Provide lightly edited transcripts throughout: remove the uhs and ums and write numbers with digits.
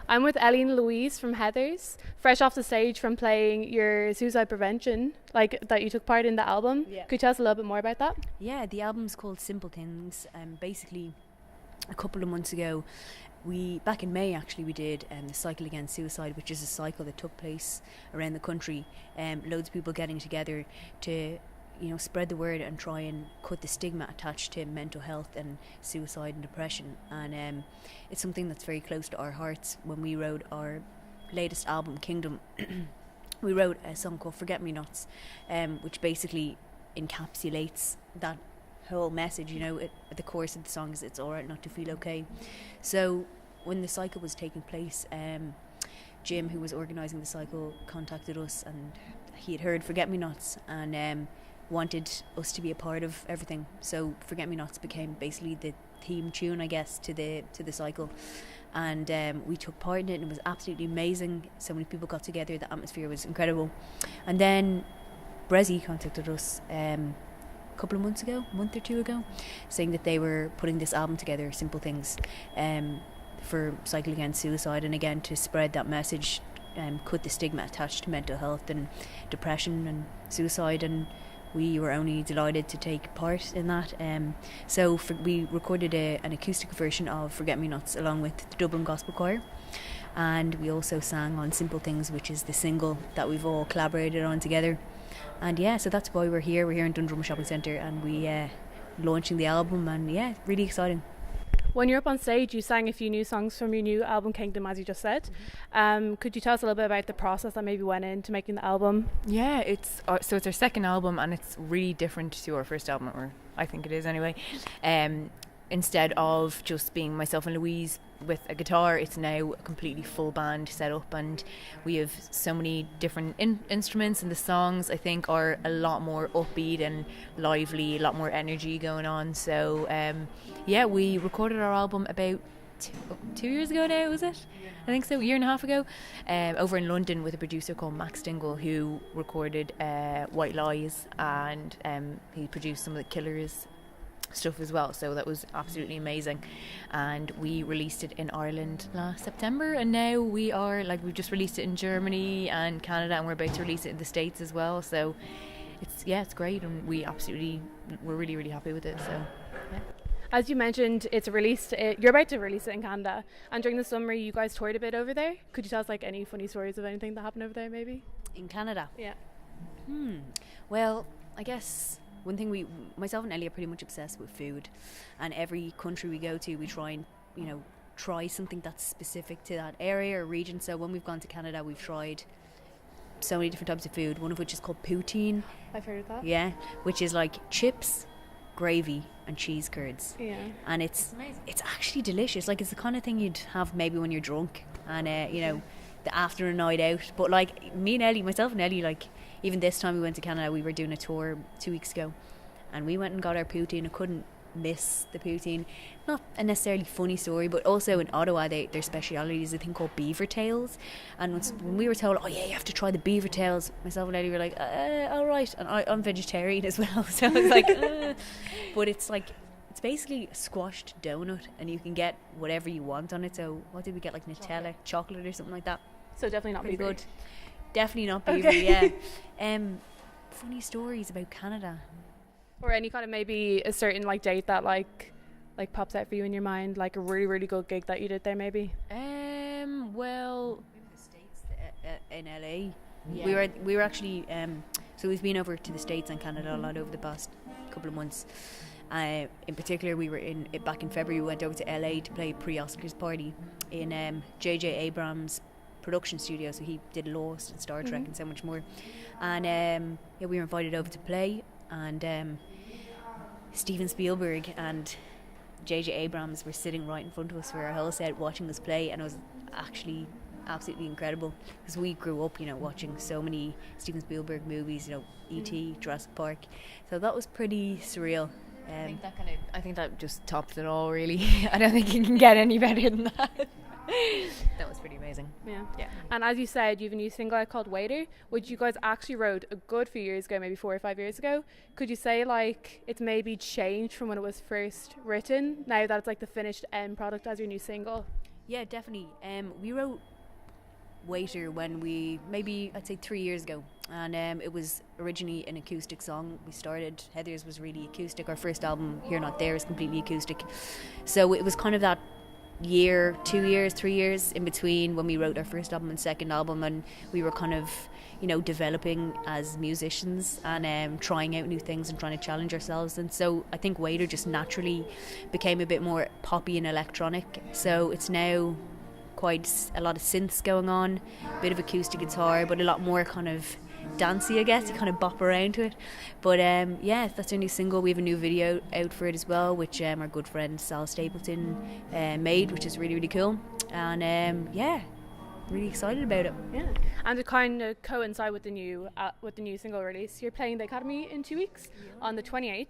I'm with Ellie and Louise from Heathers, fresh off the stage from playing your suicide prevention, like that you took part in the album. Yeah. Could you tell us a little bit more about that? Yeah, the album's called Simple Things. Basically, a couple of months ago, back in May actually, we did the Cycle Against Suicide, which is a cycle that took place around the country. Loads of people getting together to spread the word and try and cut the stigma attached to mental health and suicide and depression. And it's something that's very close to our hearts. When we wrote our latest album, Kingdom, we wrote a song called Forget Me Nots, which basically encapsulates that whole message. At the chorus of the song is "It's alright not to feel okay." So when the cycle was taking place, Jim, who was organising the cycle, contacted us, and he had heard Forget Me Nots and wanted us to be a part of everything. So Forget Me Nots became basically the theme tune, I guess, to the cycle. And we took part in it, and it was absolutely amazing. So many people got together, the atmosphere was incredible. And then Brezzy contacted us a couple of months ago, a month or two ago, saying that they were putting this album together, Simple Things, for Cycle Against Suicide, and again to spread that message, cut the stigma attached to mental health and depression and suicide. And we were only delighted to take part in that. We recorded an acoustic version of Forget Me Nots along with the Dublin Gospel Choir, and we also sang on Simple Things, which is the single that we've all collaborated on together. And so that's why we're here in Dundrum Shopping Centre, and we launching the album, and really exciting. When you're up on stage, you sang a few new songs from your new album, Kingdom, as you just said. Could you tell us a little bit about the process that maybe went into making the album? Yeah, it's our second album, and it's really different to our first album, or I think it is anyway. Instead of just being myself and Louise with a guitar, it's now a completely full band set up, and we have so many different instruments, and the songs, I think, are a lot more upbeat and lively, a lot more energy going on. So we recorded our album about 2 years ago now, was it? I think so, a year and a half ago, over in London with a producer called Max Dingle, who recorded White Lies, and he produced some of the Killers stuff as well. So that was absolutely amazing, and we released it in Ireland last September, and now we've just released it in Germany and Canada, and we're about to release it in the States as well. So it's great, and we're really, really happy with it. So yeah. As you mentioned, you're about to release it in Canada, and during the summer you guys toured a bit over there. Could you tell us any funny stories of anything that happened over there, maybe? In Canada? Yeah. Well, I guess one thing, myself and Ellie are pretty much obsessed with food, and every country we go to, we try and try something that's specific to that area or region. So when we've gone to Canada, we've tried so many different types of food, one of which is called poutine. I've heard of that. Yeah, which is like chips, gravy and cheese curds. Yeah. And it's actually delicious. Like, it's the kind of thing you'd have maybe when you're drunk and the after a night out. But myself and Ellie, even this time we went to Canada, we were doing a tour 2 weeks ago, and we went and got our poutine. I couldn't miss the poutine. Not a necessarily funny story, but also in Ottawa, their speciality is a thing called beaver tails. And when we were told, oh yeah, you have to try the beaver tails, myself and Ellie were like, all right. And I'm vegetarian as well, so I was like, but it's basically a squashed donut, and you can get whatever you want on it. So what did we get, like Nutella, chocolate or something like that? So definitely not pretty beaver. Good. Definitely not beaver. Okay. Yeah. Funny stories about Canada, or any kind of maybe a certain date that pops out for you in your mind, like a really, really good gig that you did there, maybe. Well, maybe the States in LA. Yeah. We were actually so we've been over to the States and Canada a lot over the past couple of months. In particular, we were back in February. We went over to LA to play pre-Oscars party in J.J. Abrams' production studio. So he did Lost and Star Trek and so much more. And we were invited over to play, and Steven Spielberg and J.J. Abrams were sitting right in front of us for our whole set watching us play, and it was actually absolutely incredible, because we grew up watching so many Steven Spielberg movies, E.T., Jurassic Park, so that was pretty surreal. I think that just topped it all, really. I don't think you can get any better than that. That was pretty amazing. Yeah. And as you said, you have a new single out called Waiter, which you guys actually wrote a good few years ago, maybe 4 or 5 years ago. Could you say it's maybe changed from when it was first written, now that it's the finished end product as your new single? Yeah, definitely. We wrote Waiter when I'd say 3 years ago, and it was originally an acoustic song. We started, Heather's was really acoustic. Our first album, Here Not There, is completely acoustic. So it was kind of that year, 2 years, 3 years in between when we wrote our first album and second album, and we were kind of, developing as musicians and trying out new things and trying to challenge ourselves. And so I think Waiter just naturally became a bit more poppy and electronic. So it's now quite a lot of synths going on, a bit of acoustic guitar, but a lot more kind of dancey, I guess. You kind of bop around to it. But that's our new single. We have a new video out for it as well, which our good friend Sal Stapleton made, which is really, really cool. And really excited about it. Yeah, and to kind of coincide with the new single release, you're playing the Academy in 2 weeks on the 28th.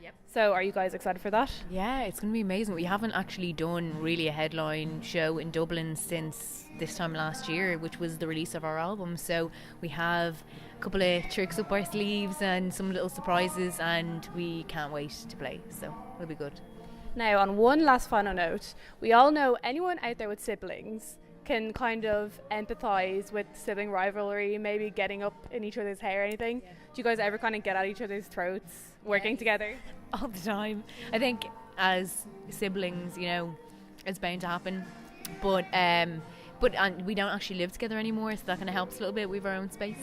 Yep. So are you guys excited for that? Yeah, it's going to be amazing. We haven't actually done really a headline show in Dublin since this time last year, which was the release of our album. So we have a couple of tricks up our sleeves and some little surprises, and we can't wait to play. So it'll be good. Now, on one last final note, we all know anyone out there with siblings can kind of empathise with sibling rivalry, maybe getting up in each other's hair or anything. Yeah. Do you guys ever kind of get at each other's throats working together? All the time. I think as siblings, it's bound to happen. But we don't actually live together anymore, so that kind of helps a little bit. We have our own space.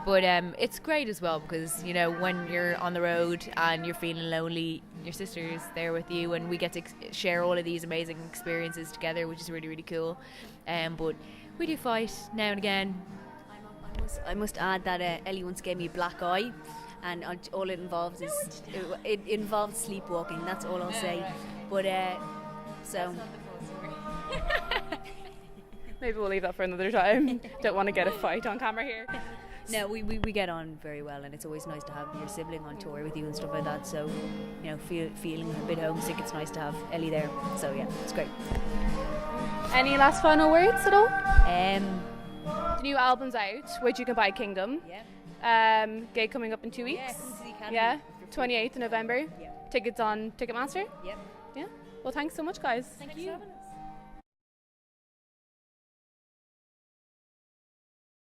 But it's great as well because, when you're on the road and you're feeling lonely, your sister's there with you, and we get to share all of these amazing experiences together, which is really, really cool. But we do fight now and again. I must add that Ellie once gave me a black eye, and all it involves is it involves sleepwalking. That's all I'll say. But so maybe we'll leave that for another time. Don't want to get a fight on camera here. No, we get on very well, and it's always nice to have your sibling on tour with you and stuff like that. So, feeling a bit homesick, it's nice to have Ellie there. So yeah, it's great. Any last final words at all? The new album's out, which you can buy at Kingdom. Yeah. Gig coming up in 2 weeks. Yeah, come to the Academy. Yeah, 28th of November. Yeah. Tickets on Ticketmaster. Yep. Yeah. Well, thanks so much, guys. Thank you.